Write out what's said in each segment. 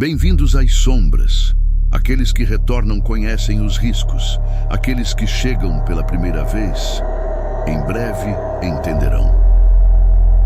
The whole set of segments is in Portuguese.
Bem-vindos às sombras. Aqueles que retornam conhecem os riscos. Aqueles que chegam pela primeira vez, em breve entenderão.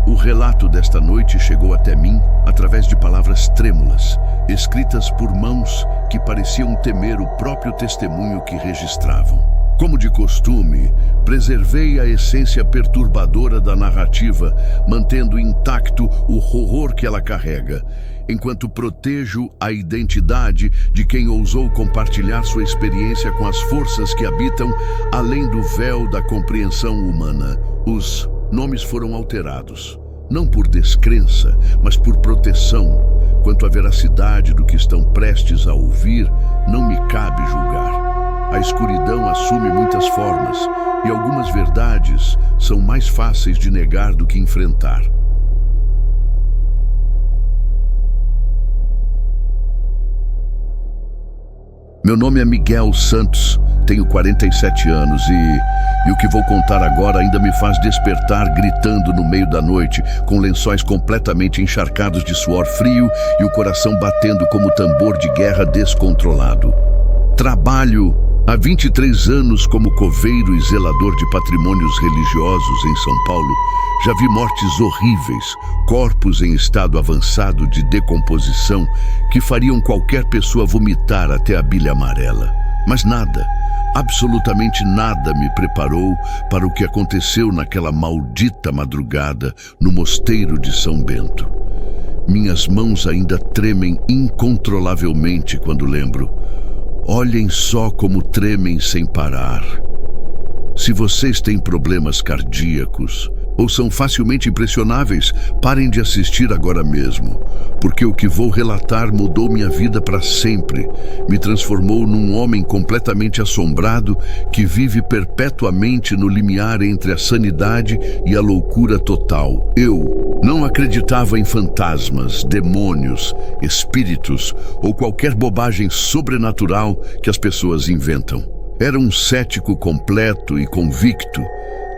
O relato desta noite chegou até mim através de palavras trêmulas, escritas por mãos que pareciam temer o próprio testemunho que registravam. Como de costume, preservei a essência perturbadora da narrativa, mantendo intacto o horror que ela carrega, enquanto protejo a identidade de quem ousou compartilhar sua experiência com as forças que habitam além do véu da compreensão humana. Os nomes foram alterados, não por descrença, mas por proteção. Quanto à veracidade do que estão prestes a ouvir, não me cabe julgar. A escuridão assume muitas formas, e algumas verdades são mais fáceis de negar do que enfrentar. Meu nome é Miguel Santos, tenho 47 anos e o que vou contar agora ainda me faz despertar gritando no meio da noite, com lençóis completamente encharcados de suor frio e o coração batendo como tambor de guerra descontrolado. Trabalho há 23 anos como coveiro e zelador de patrimônios religiosos em São Paulo. Já vi mortes horríveis, corpos em estado avançado de decomposição que fariam qualquer pessoa vomitar até a bilha amarela. Mas nada, absolutamente nada me preparou para o que aconteceu naquela maldita madrugada no mosteiro de São Bento. Minhas mãos ainda tremem incontrolavelmente quando lembro. Olhem só como tremem sem parar. Se vocês têm problemas cardíacos ou são facilmente impressionáveis, parem de assistir agora mesmo, porque o que vou relatar mudou minha vida para sempre. Me transformou num homem completamente assombrado que vive perpetuamente no limiar entre a sanidade e a loucura total. Eu não acreditava em fantasmas, demônios, espíritos ou qualquer bobagem sobrenatural que as pessoas inventam. Era um cético completo e convicto,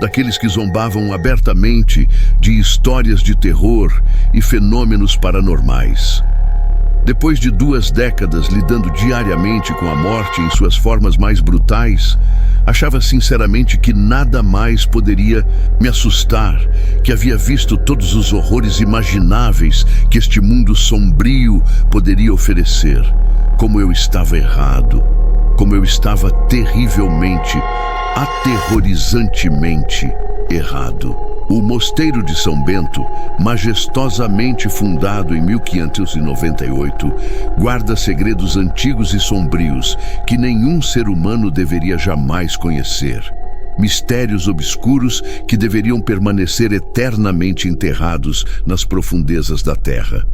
daqueles que zombavam abertamente de histórias de terror e fenômenos paranormais. Depois de 2 décadas lidando diariamente com a morte em suas formas mais brutais, achava sinceramente que nada mais poderia me assustar, que havia visto todos os horrores imagináveis que este mundo sombrio poderia oferecer. Como eu estava errado, como eu estava terrivelmente, aterrorizantemente errado. O Mosteiro de São Bento, majestosamente fundado em 1598, guarda segredos antigos e sombrios que nenhum ser humano deveria jamais conhecer. Mistérios obscuros que deveriam permanecer eternamente enterrados nas profundezas da terra.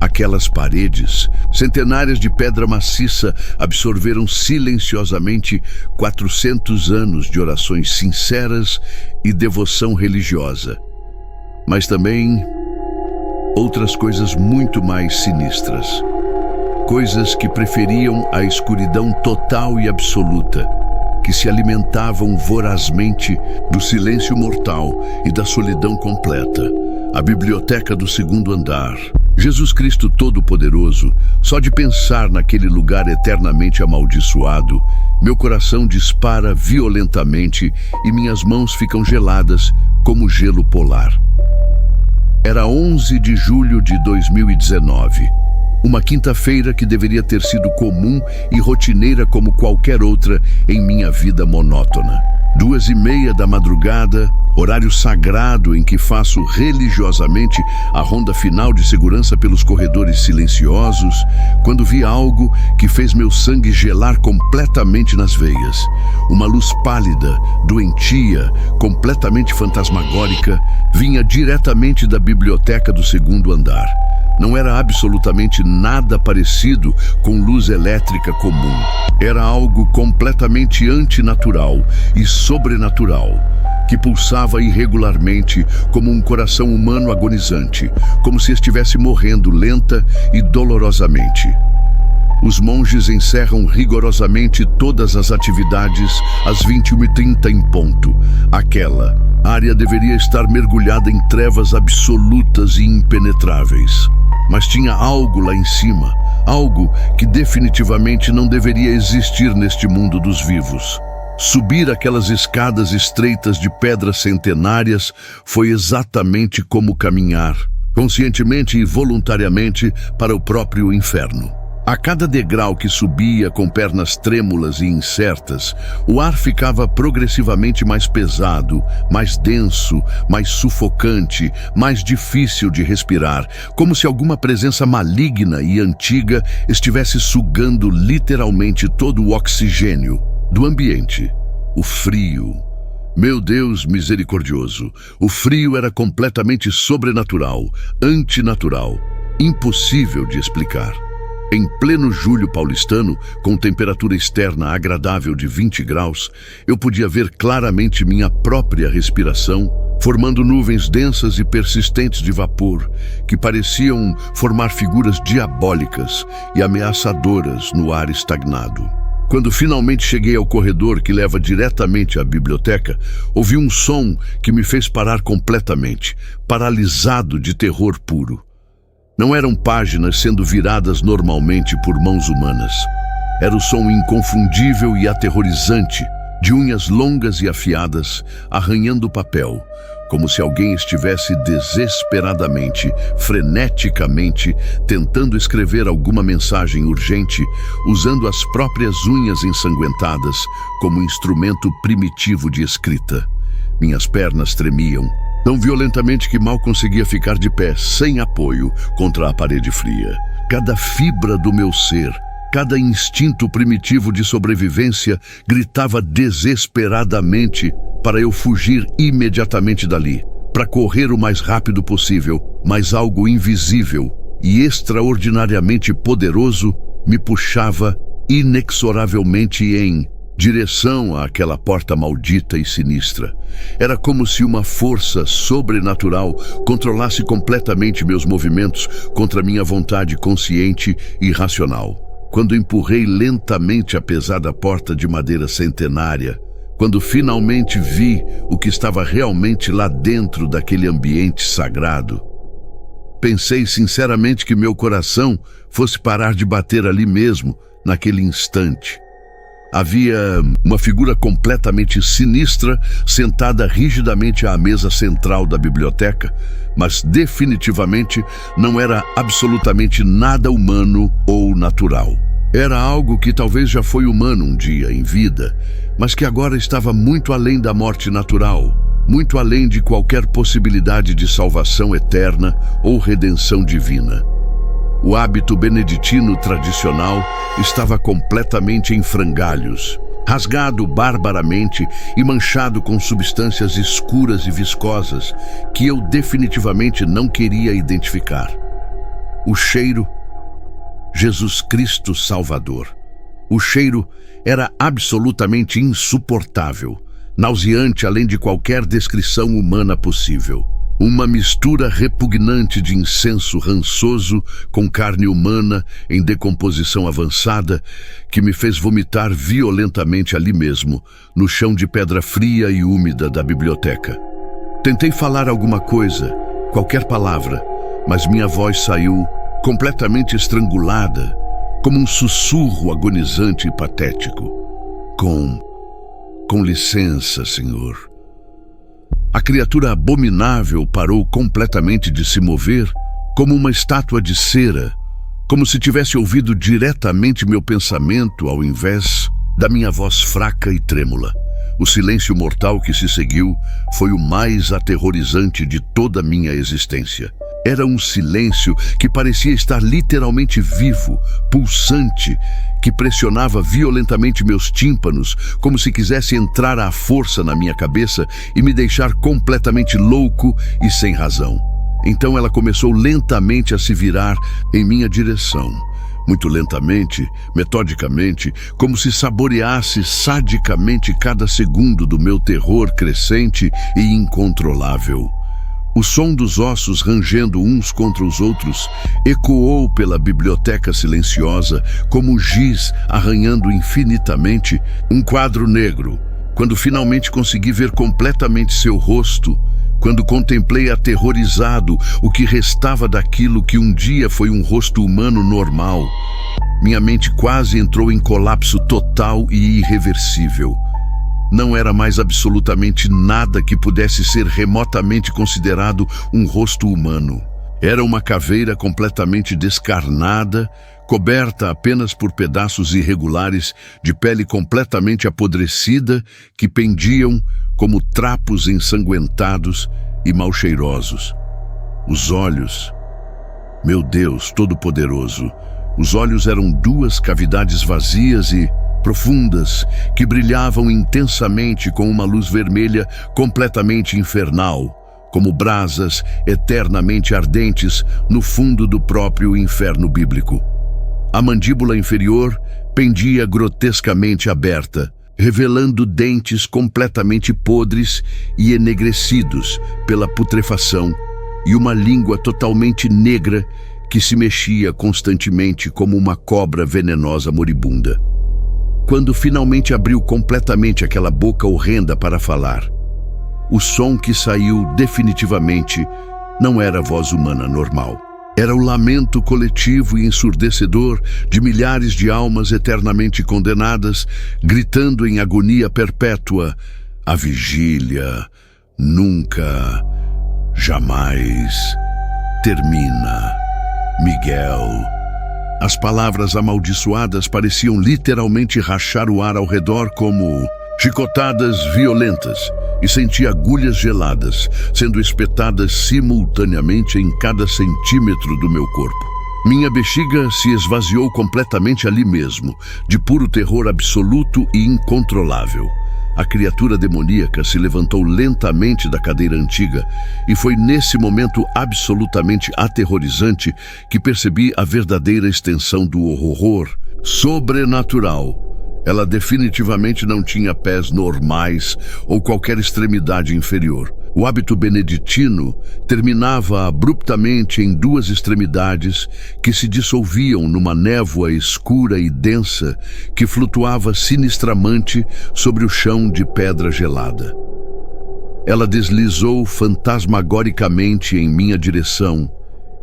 Aquelas paredes, centenárias de pedra maciça, absorveram silenciosamente 400 anos de orações sinceras e devoção religiosa. Mas também outras coisas muito mais sinistras. Coisas que preferiam a escuridão total e absoluta, que se alimentavam vorazmente do silêncio mortal e da solidão completa. A biblioteca do 2º andar. Jesus Cristo Todo-Poderoso, só de pensar naquele lugar eternamente amaldiçoado, meu coração dispara violentamente e minhas mãos ficam geladas como gelo polar. Era 11 de julho de 2019, uma quinta-feira que deveria ter sido comum e rotineira como qualquer outra em minha vida monótona. 2:30 da madrugada, horário sagrado em que faço religiosamente a ronda final de segurança pelos corredores silenciosos, quando vi algo que fez meu sangue gelar completamente nas veias. Uma luz pálida, doentia, completamente fantasmagórica, vinha diretamente da biblioteca do 2º andar. Não era absolutamente nada parecido com luz elétrica comum. Era algo completamente antinatural e sobrenatural, que pulsava irregularmente como um coração humano agonizante, como se estivesse morrendo lenta e dolorosamente. Os monges encerram rigorosamente todas as atividades às 21h30 em ponto. Aquela área deveria estar mergulhada em trevas absolutas e impenetráveis. Mas tinha algo lá em cima, algo que definitivamente não deveria existir neste mundo dos vivos. Subir aquelas escadas estreitas de pedras centenárias foi exatamente como caminhar, conscientemente e voluntariamente, para o próprio inferno. A cada degrau que subia com pernas trêmulas e incertas, o ar ficava progressivamente mais pesado, mais denso, mais sufocante, mais difícil de respirar, como se alguma presença maligna e antiga estivesse sugando literalmente todo o oxigênio do ambiente. O frio. Meu Deus misericordioso, o frio era completamente sobrenatural, antinatural, impossível de explicar. Em pleno julho paulistano, com temperatura externa agradável de 20 graus, eu podia ver claramente minha própria respiração, formando nuvens densas e persistentes de vapor, que pareciam formar figuras diabólicas e ameaçadoras no ar estagnado. Quando finalmente cheguei ao corredor que leva diretamente à biblioteca, ouvi um som que me fez parar completamente, paralisado de terror puro. Não eram páginas sendo viradas normalmente por mãos humanas. Era o som inconfundível e aterrorizante de unhas longas e afiadas arranhando o papel, como se alguém estivesse desesperadamente, freneticamente, tentando escrever alguma mensagem urgente, usando as próprias unhas ensanguentadas como instrumento primitivo de escrita. Minhas pernas tremiam, tão violentamente que mal conseguia ficar de pé, sem apoio, contra a parede fria. Cada fibra do meu ser, cada instinto primitivo de sobrevivência gritava desesperadamente para eu fugir imediatamente dali, para correr o mais rápido possível, mas algo invisível e extraordinariamente poderoso me puxava inexoravelmente em direção àquela porta maldita e sinistra. Era como se uma força sobrenatural controlasse completamente meus movimentos contra minha vontade consciente e racional. Quando empurrei lentamente a pesada porta de madeira centenária, quando finalmente vi o que estava realmente lá dentro daquele ambiente sagrado, pensei sinceramente que meu coração fosse parar de bater ali mesmo, naquele instante. Havia uma figura completamente sinistra sentada rigidamente à mesa central da biblioteca, mas definitivamente não era absolutamente nada humano ou natural. Era algo que talvez já foi humano um dia em vida, mas que agora estava muito além da morte natural, muito além de qualquer possibilidade de salvação eterna ou redenção divina. O hábito beneditino tradicional estava completamente em frangalhos, rasgado barbaramente e manchado com substâncias escuras e viscosas que eu definitivamente não queria identificar. O cheiro, Jesus Cristo Salvador. O cheiro era absolutamente insuportável, nauseante além de qualquer descrição humana possível. Uma mistura repugnante de incenso rançoso com carne humana em decomposição avançada que me fez vomitar violentamente ali mesmo, no chão de pedra fria e úmida da biblioteca. Tentei falar alguma coisa, qualquer palavra, mas minha voz saiu completamente estrangulada, como um sussurro agonizante e patético. Com licença, Senhor. A criatura abominável parou completamente de se mover, como uma estátua de cera, como se tivesse ouvido diretamente meu pensamento ao invés da minha voz fraca e trêmula. O silêncio mortal que se seguiu foi o mais aterrorizante de toda a minha existência. Era um silêncio que parecia estar literalmente vivo, pulsante, que pressionava violentamente meus tímpanos, como se quisesse entrar à força na minha cabeça e me deixar completamente louco e sem razão. Então ela começou lentamente a se virar em minha direção. Muito lentamente, metodicamente, como se saboreasse sadicamente cada segundo do meu terror crescente e incontrolável. O som dos ossos rangendo uns contra os outros ecoou pela biblioteca silenciosa como giz arranhando infinitamente um quadro negro. Quando finalmente consegui ver completamente seu rosto, Quando contemplei aterrorizado o que restava daquilo que um dia foi um rosto humano normal, minha mente quase entrou em colapso total e irreversível. Não era mais absolutamente nada que pudesse ser remotamente considerado um rosto humano. Era uma caveira completamente descarnada, coberta apenas por pedaços irregulares de pele completamente apodrecida que pendiam como trapos ensanguentados e mal cheirosos. Os olhos, meu Deus Todo-Poderoso, os olhos eram duas cavidades vazias e profundas que brilhavam intensamente com uma luz vermelha completamente infernal, como brasas eternamente ardentes no fundo do próprio inferno bíblico. A mandíbula inferior pendia grotescamente aberta, revelando dentes completamente podres e enegrecidos pela putrefação, e uma língua totalmente negra que se mexia constantemente como uma cobra venenosa moribunda. Quando finalmente abriu completamente aquela boca horrenda para falar, o som que saiu definitivamente não era voz humana normal. Era o lamento coletivo e ensurdecedor de milhares de almas eternamente condenadas, gritando em agonia perpétua: a vigília nunca, jamais termina. Miguel. As palavras amaldiçoadas pareciam literalmente rachar o ar ao redor como chicotadas violentas, e senti agulhas geladas sendo espetadas simultaneamente em cada centímetro do meu corpo. Minha bexiga se esvaziou completamente ali mesmo, de puro terror absoluto e incontrolável. A criatura demoníaca se levantou lentamente da cadeira antiga, e foi nesse momento absolutamente aterrorizante que percebi a verdadeira extensão do horror sobrenatural. Ela definitivamente não tinha pés normais ou qualquer extremidade inferior. O hábito beneditino terminava abruptamente em duas extremidades que se dissolviam numa névoa escura e densa que flutuava sinistramente sobre o chão de pedra gelada. Ela deslizou fantasmagoricamente em minha direção,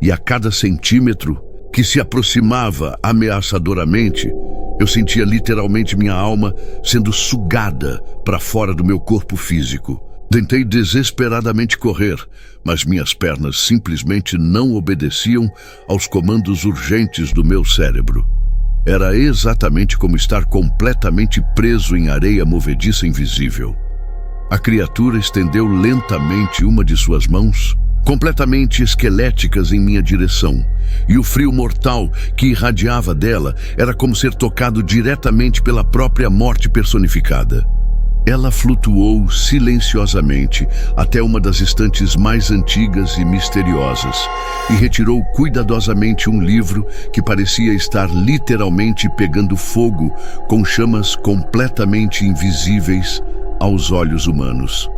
e a cada centímetro que se aproximava ameaçadoramente, eu sentia literalmente minha alma sendo sugada para fora do meu corpo físico. Tentei desesperadamente correr, mas minhas pernas simplesmente não obedeciam aos comandos urgentes do meu cérebro. Era exatamente como estar completamente preso em areia movediça invisível. A criatura estendeu lentamente uma de suas mãos, completamente esqueléticas, em minha direção, e o frio mortal que irradiava dela era como ser tocado diretamente pela própria morte personificada. Ela flutuou silenciosamente até uma das estantes mais antigas e misteriosas e retirou cuidadosamente um livro que parecia estar literalmente pegando fogo, com chamas completamente invisíveis aos olhos humanos.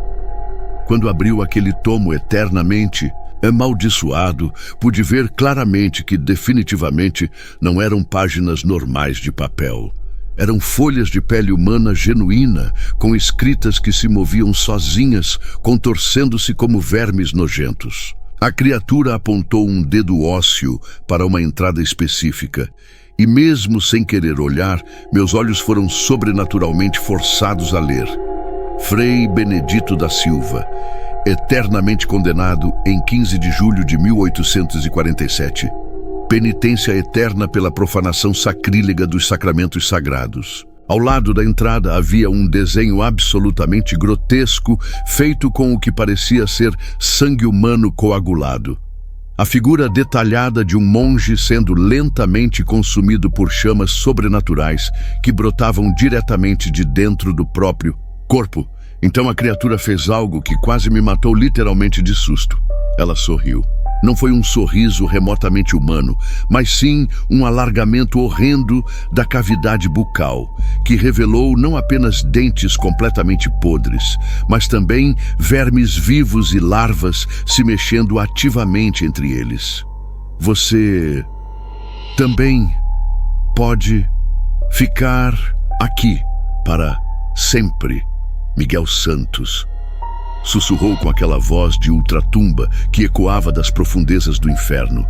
Quando abriu aquele tomo eternamente amaldiçoado, pude ver claramente que definitivamente não eram páginas normais de papel. Eram folhas de pele humana genuína, com escritas que se moviam sozinhas, contorcendo-se como vermes nojentos. A criatura apontou um dedo ósseo para uma entrada específica, e mesmo sem querer olhar, meus olhos foram sobrenaturalmente forçados a ler. Frei Benedito da Silva, eternamente condenado em 15 de julho de 1847. Penitência eterna pela profanação sacrílega dos sacramentos sagrados. Ao lado da entrada havia um desenho absolutamente grotesco, feito com o que parecia ser sangue humano coagulado. A figura detalhada de um monge sendo lentamente consumido por chamas sobrenaturais que brotavam diretamente de dentro do próprio corpo. Então a criatura fez algo que quase me matou literalmente de susto. Ela sorriu. Não foi um sorriso remotamente humano, mas sim um alargamento horrendo da cavidade bucal, que revelou não apenas dentes completamente podres, mas também vermes vivos e larvas se mexendo ativamente entre eles. Você também pode ficar aqui para sempre, Miguel Santos. sussurrou com aquela voz de ultratumba que ecoava das profundezas do inferno.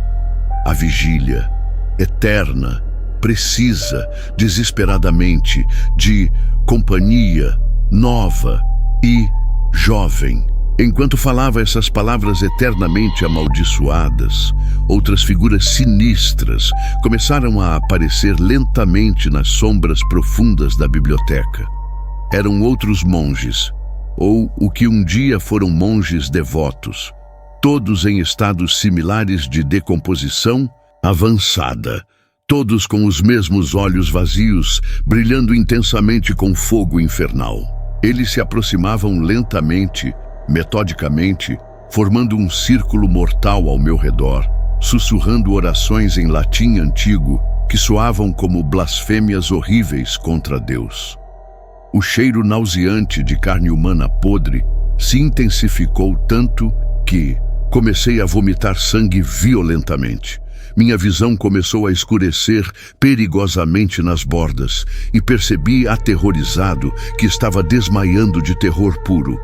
A vigília, eterna, precisa, desesperadamente, de companhia, nova e jovem. Enquanto falava essas palavras eternamente amaldiçoadas, outras figuras sinistras começaram a aparecer lentamente nas sombras profundas da biblioteca. Eram outros monges, ou o que um dia foram monges devotos, todos em estados similares de decomposição avançada, todos com os mesmos olhos vazios, brilhando intensamente com fogo infernal. Eles se aproximavam lentamente, metodicamente, formando um círculo mortal ao meu redor, sussurrando orações em latim antigo que soavam como blasfêmias horríveis contra Deus. O cheiro nauseante de carne humana podre se intensificou tanto que comecei a vomitar sangue violentamente. Minha visão começou a escurecer perigosamente nas bordas e percebi, aterrorizado, que estava desmaiando de terror puro.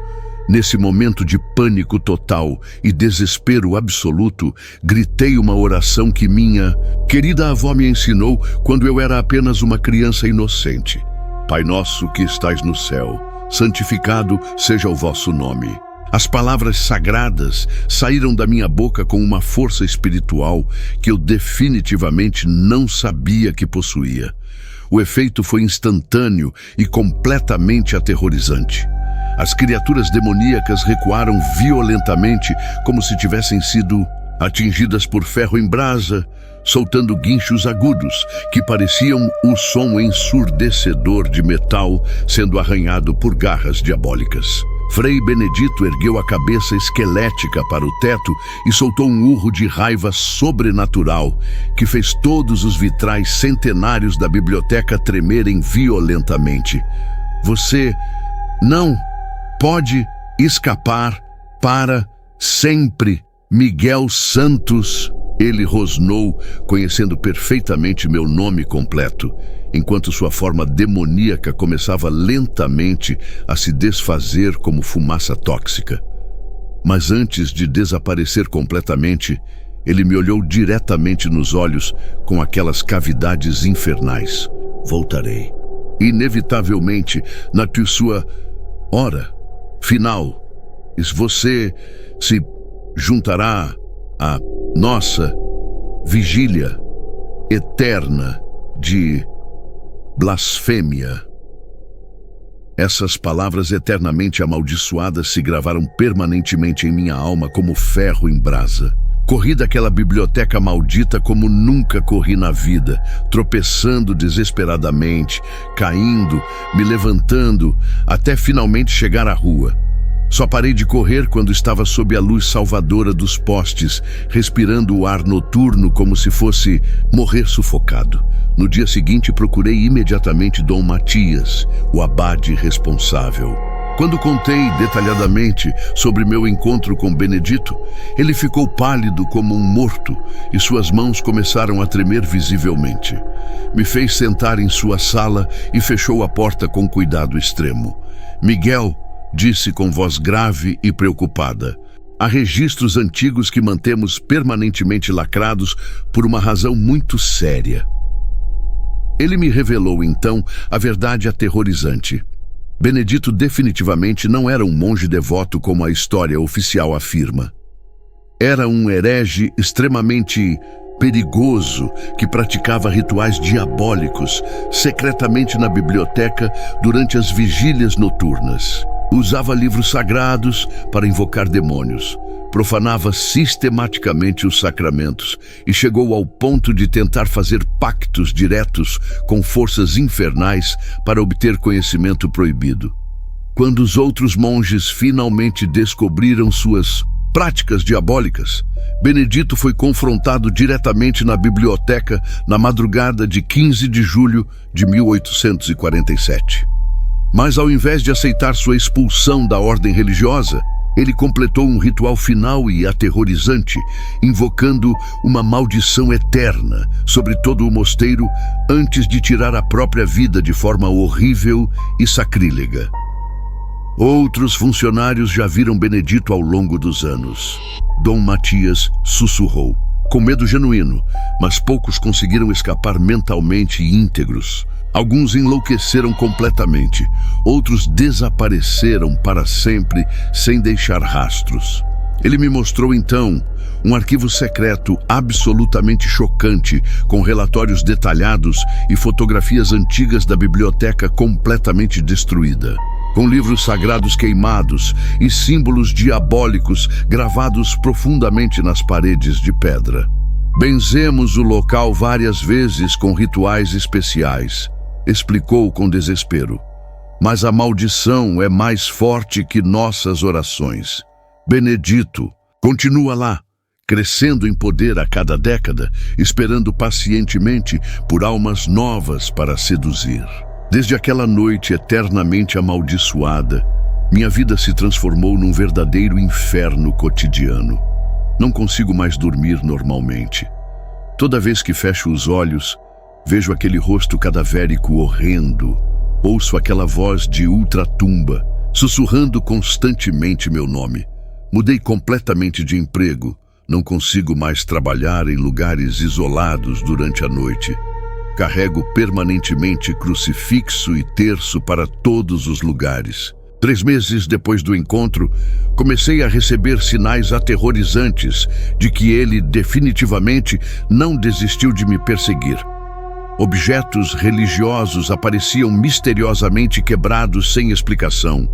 Nesse momento de pânico total e desespero absoluto, gritei uma oração que minha querida avó me ensinou quando eu era apenas uma criança inocente. Pai nosso que estais no céu, santificado seja o vosso nome. As palavras sagradas saíram da minha boca com uma força espiritual que eu definitivamente não sabia que possuía. O efeito foi instantâneo e completamente aterrorizante. As criaturas demoníacas recuaram violentamente, como se tivessem sido atingidas por ferro em brasa, soltando guinchos agudos que pareciam o som ensurdecedor de metal sendo arranhado por garras diabólicas. Frei Benedito ergueu a cabeça esquelética para o teto e soltou um urro de raiva sobrenatural que fez todos os vitrais centenários da biblioteca tremerem violentamente. Você não pode escapar para sempre, Miguel Santos. Ele rosnou, conhecendo perfeitamente meu nome completo, enquanto sua forma demoníaca começava lentamente a se desfazer como fumaça tóxica. Mas antes de desaparecer completamente, ele me olhou diretamente nos olhos com aquelas cavidades infernais. Voltarei, inevitavelmente, na sua hora final. E você se juntará à nossa vigília eterna de blasfêmia. Essas palavras eternamente amaldiçoadas se gravaram permanentemente em minha alma como ferro em brasa. Corri daquela biblioteca maldita como nunca corri na vida, tropeçando desesperadamente, caindo, me levantando, até finalmente chegar à rua. Só parei de correr quando estava sob a luz salvadora dos postes, respirando o ar noturno como se fosse morrer sufocado. No dia seguinte, procurei imediatamente Dom Matias, o abade responsável. Quando contei detalhadamente sobre meu encontro com Benedito, ele ficou pálido como um morto e suas mãos começaram a tremer visivelmente. Me fez sentar em sua sala e fechou a porta com cuidado extremo. Miguel, disse com voz grave e preocupada, há registros antigos que mantemos permanentemente lacrados por uma razão muito séria. Ele me revelou então a verdade aterrorizante. Benedito definitivamente não era um monge devoto como a história oficial afirma. Era um herege extremamente perigoso que praticava rituais diabólicos secretamente na biblioteca durante as vigílias noturnas. Usava livros sagrados para invocar demônios, profanava sistematicamente os sacramentos e chegou ao ponto de tentar fazer pactos diretos com forças infernais para obter conhecimento proibido. Quando os outros monges finalmente descobriram suas práticas diabólicas, Benedito foi confrontado diretamente na biblioteca na madrugada de 15 de julho de 1847. Mas ao invés de aceitar sua expulsão da ordem religiosa, ele completou um ritual final e aterrorizante, invocando uma maldição eterna sobre todo o mosteiro antes de tirar a própria vida de forma horrível e sacrílega. Outros funcionários já viram Benedito ao longo dos anos. Dom Matias sussurrou, com medo genuíno, mas poucos conseguiram escapar mentalmente íntegros. Alguns enlouqueceram completamente, outros desapareceram para sempre sem deixar rastros. Ele me mostrou então um arquivo secreto absolutamente chocante, com relatórios detalhados e fotografias antigas da biblioteca completamente destruída, com livros sagrados queimados e símbolos diabólicos gravados profundamente nas paredes de pedra. Benzemos o local várias vezes com rituais especiais, explicou com desespero. Mas a maldição é mais forte que nossas orações. Benedito continua lá, crescendo em poder a cada década, esperando pacientemente por almas novas para seduzir. Desde aquela noite eternamente amaldiçoada, minha vida se transformou num verdadeiro inferno cotidiano. Não consigo mais dormir normalmente. Toda vez que fecho os olhos, vejo aquele rosto cadavérico horrendo, ouço aquela voz de ultratumba, sussurrando constantemente meu nome. Mudei completamente de emprego, não consigo mais trabalhar em lugares isolados durante a noite. Carrego permanentemente crucifixo e terço para todos os lugares. 3 meses depois do encontro, comecei a receber sinais aterrorizantes de que ele definitivamente não desistiu de me perseguir. Objetos religiosos apareciam misteriosamente quebrados sem explicação.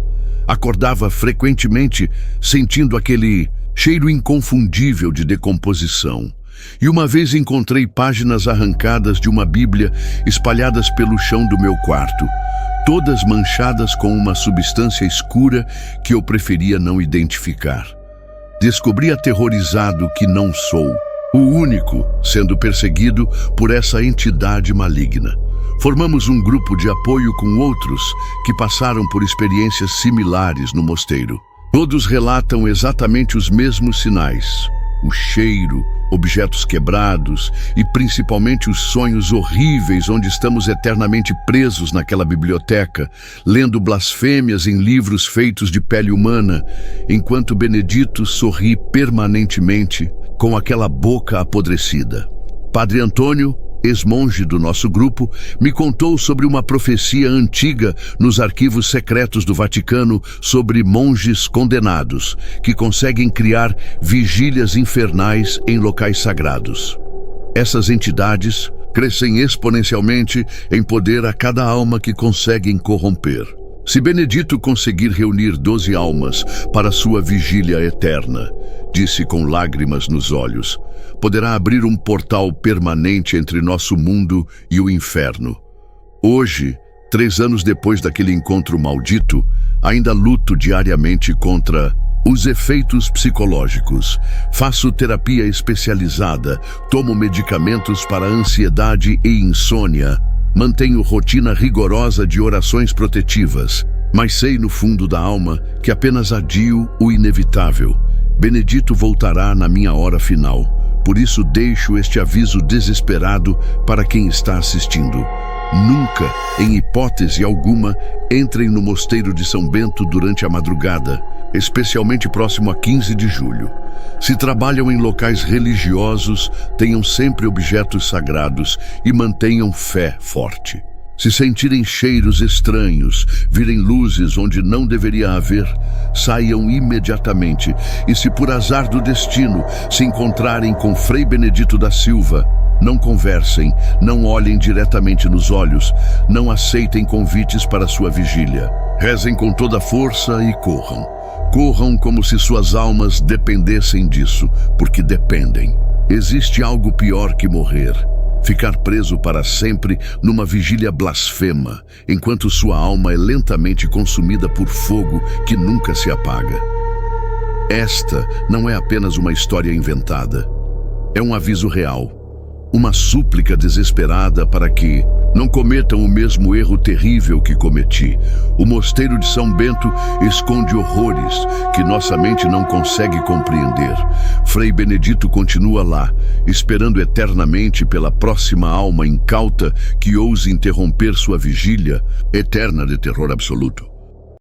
Acordava frequentemente sentindo aquele cheiro inconfundível de decomposição. E uma vez encontrei páginas arrancadas de uma Bíblia espalhadas pelo chão do meu quarto, todas manchadas com uma substância escura que eu preferia não identificar. Descobri aterrorizado que não sou o único sendo perseguido por essa entidade maligna. Formamos um grupo de apoio com outros que passaram por experiências similares no mosteiro. Todos relatam exatamente os mesmos sinais: o cheiro, objetos quebrados e principalmente os sonhos horríveis onde estamos eternamente presos naquela biblioteca, lendo blasfêmias em livros feitos de pele humana, enquanto Benedito sorri permanentemente com aquela boca apodrecida. Padre Antônio, ex-monge do nosso grupo, me contou sobre uma profecia antiga nos arquivos secretos do Vaticano sobre monges condenados, que conseguem criar vigílias infernais em locais sagrados. Essas entidades crescem exponencialmente em poder a cada alma que conseguem corromper. Se Benedito conseguir reunir 12 almas para sua vigília eterna, disse com lágrimas nos olhos, poderá abrir um portal permanente entre nosso mundo e o inferno. Hoje, 3 anos depois daquele encontro maldito, ainda luto diariamente contra os efeitos psicológicos. Faço terapia especializada, tomo medicamentos para ansiedade e insônia. Mantenho rotina rigorosa de orações protetivas, mas sei no fundo da alma que apenas adio o inevitável. Benedito voltará na minha hora final. Por isso deixo este aviso desesperado para quem está assistindo. Nunca, em hipótese alguma, entrem no Mosteiro de São Bento durante a madrugada, especialmente próximo a 15 de julho. Se trabalham em locais religiosos, tenham sempre objetos sagrados e mantenham fé forte. Se sentirem cheiros estranhos, virem luzes onde não deveria haver, saiam imediatamente. E se por azar do destino se encontrarem com Frei Benedito da Silva, não conversem, não olhem diretamente nos olhos, não aceitem convites para sua vigília. Rezem com toda força e corram. Corram como se suas almas dependessem disso, porque dependem. Existe algo pior que morrer: ficar preso para sempre numa vigília blasfema, enquanto sua alma é lentamente consumida por fogo que nunca se apaga. Esta não é apenas uma história inventada. É um aviso real. Uma súplica desesperada para que não cometam o mesmo erro terrível que cometi. O Mosteiro de São Bento esconde horrores que nossa mente não consegue compreender. Frei Benedito continua lá, esperando eternamente pela próxima alma incauta que ouse interromper sua vigília eterna de terror absoluto.